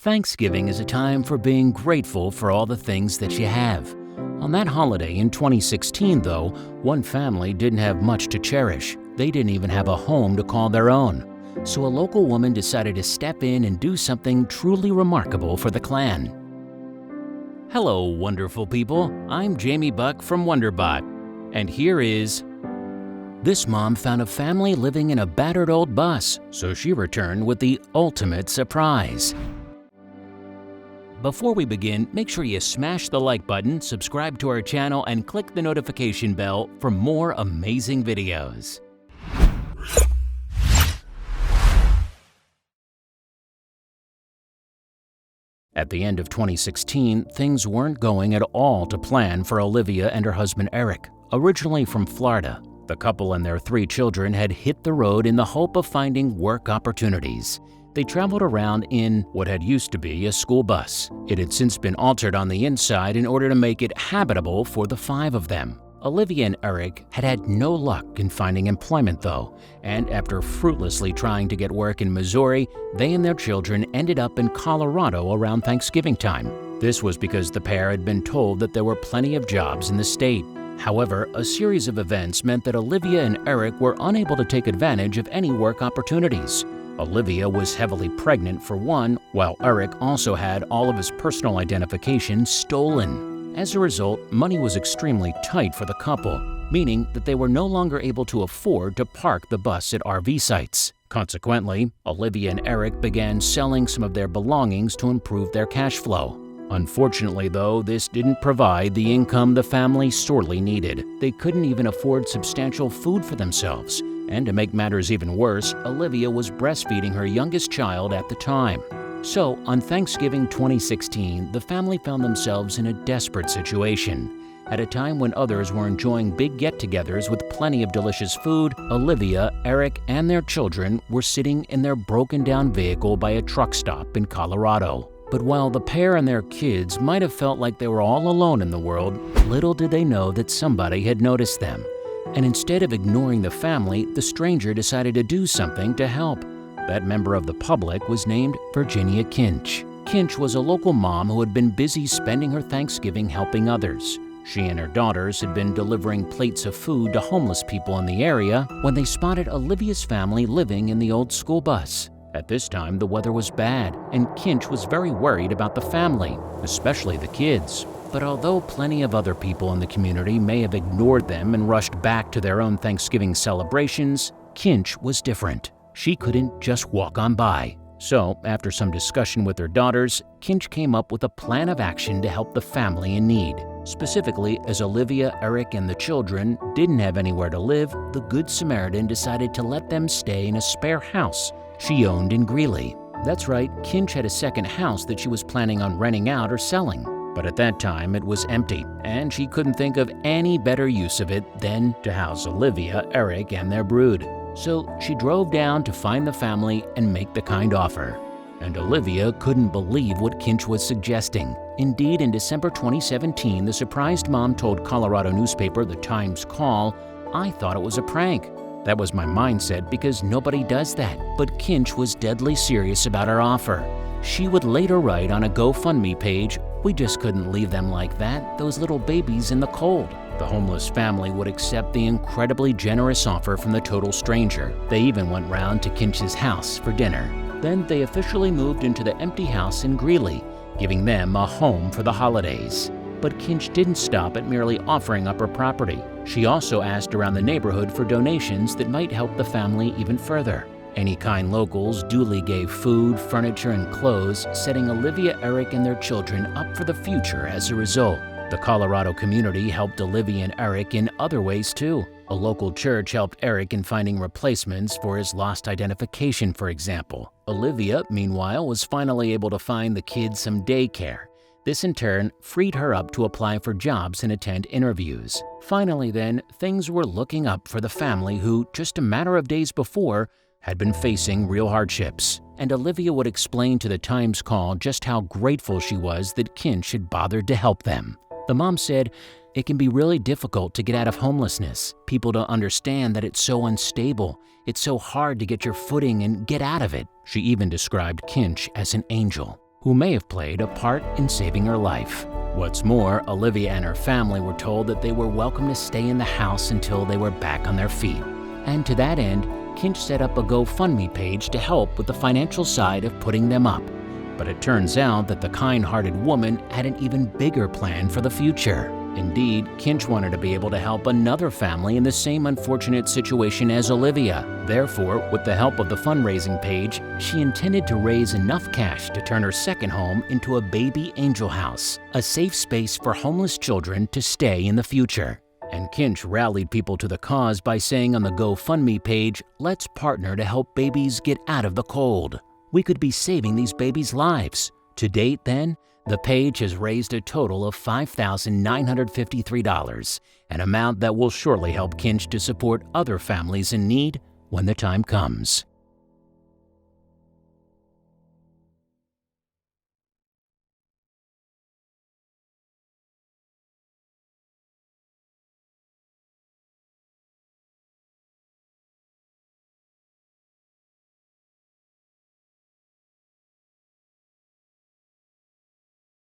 Thanksgiving is a time for being grateful for all the things that you have. On that holiday in 2016, though, one family didn't have much to cherish. They didn't even have a home to call their own. So a local woman decided to step in and do something truly remarkable for the clan. Hello, wonderful people. I'm Jamie Buck from WonderBot. And here is... This mom found a family living in a battered old bus, so she returned with the ultimate surprise. Before we begin, make sure you smash the like button, subscribe to our channel, and click the notification bell for more amazing videos. At the end of 2016, things weren't going at all to plan for Olivia and her husband Eric. Originally from Florida, the couple and their 3 children had hit the road in the hope of finding work opportunities. They traveled around in what had used to be a school bus. It had since been altered on the inside in order to make it habitable for the 5 of them. Olivia and Eric had had no luck in finding employment though, and after fruitlessly trying to get work in Missouri, they and their children ended up in Colorado around Thanksgiving time. This was because the pair had been told that there were plenty of jobs in the state. However, a series of events meant that Olivia and Eric were unable to take advantage of any work opportunities. Olivia was heavily pregnant for one, while Eric also had all of his personal identification stolen. As a result, money was extremely tight for the couple, meaning that they were no longer able to afford to park the bus at RV sites. Consequently, Olivia and Eric began selling some of their belongings to improve their cash flow. Unfortunately, though, this didn't provide the income the family sorely needed. They couldn't even afford substantial food for themselves. And to make matters even worse, Olivia was breastfeeding her youngest child at the time. So, on Thanksgiving 2016, the family found themselves in a desperate situation. At a time when others were enjoying big get-togethers with plenty of delicious food, Olivia, Eric, and their children were sitting in their broken-down vehicle by a truck stop in Colorado. But while the pair and their kids might have felt like they were all alone in the world, little did they know that somebody had noticed them. And instead of ignoring the family, the stranger decided to do something to help. That member of the public was named Virginia Kinch. Kinch was a local mom who had been busy spending her Thanksgiving helping others. She and her daughters had been delivering plates of food to homeless people in the area when they spotted Olivia's family living in the old school bus. At this time, the weather was bad, and Kinch was very worried about the family, especially the kids. But although plenty of other people in the community may have ignored them and rushed back to their own Thanksgiving celebrations, Kinch was different. She couldn't just walk on by. So, after some discussion with her daughters, Kinch came up with a plan of action to help the family in need. Specifically, as Olivia, Eric, and the children didn't have anywhere to live, the Good Samaritan decided to let them stay in a spare house she owned in Greeley. That's right, Kinch had a second house that she was planning on renting out or selling. But at that time, it was empty, and she couldn't think of any better use of it than to house Olivia, Eric, and their brood. So she drove down to find the family and make the kind offer. And Olivia couldn't believe what Kinch was suggesting. Indeed, in December 2017, the surprised mom told Colorado newspaper The Times-Call, "I thought it was a prank. That was my mindset because nobody does that." But Kinch was deadly serious about her offer. She would later write on a GoFundMe page, "We just couldn't leave them like that, those little babies in the cold." The homeless family would accept the incredibly generous offer from the total stranger. They even went round to Kinch's house for dinner. Then they officially moved into the empty house in Greeley, giving them a home for the holidays. But Kinch didn't stop at merely offering up her property. She also asked around the neighborhood for donations that might help the family even further. Any kind locals duly gave food, furniture, and clothes, setting Olivia, Eric, and their children up for the future as a result. The Colorado community helped Olivia and Eric in other ways too. A local church helped Eric in finding replacements for his lost identification, for example. Olivia, meanwhile, was finally able to find the kids some daycare. This in turn freed her up to apply for jobs and attend interviews. Finally then, things were looking up for the family who, just a matter of days before, had been facing real hardships. And Olivia would explain to the Times-Call just how grateful she was that Kinch had bothered to help them. The mom said, "It can be really difficult to get out of homelessness. People don't understand that it's so unstable. It's so hard to get your footing and get out of it." She even described Kinch as an angel. who may have played a part in saving her life. What's more, Olivia and her family were told that they were welcome to stay in the house until they were back on their feet. And to that end, Kinch set up a GoFundMe page to help with the financial side of putting them up. But it turns out that the kind-hearted woman had an even bigger plan for the future. Indeed, Kinch wanted to be able to help another family in the same unfortunate situation as Olivia. Therefore, with the help of the fundraising page, she intended to raise enough cash to turn her second home into a baby angel house, a safe space for homeless children to stay in the future. And Kinch rallied people to the cause by saying on the GoFundMe page, "Let's partner to help babies get out of the cold. We could be saving these babies' lives." To date, then, the page has raised a total of $5,953, an amount that will surely help Kinch to support other families in need when the time comes.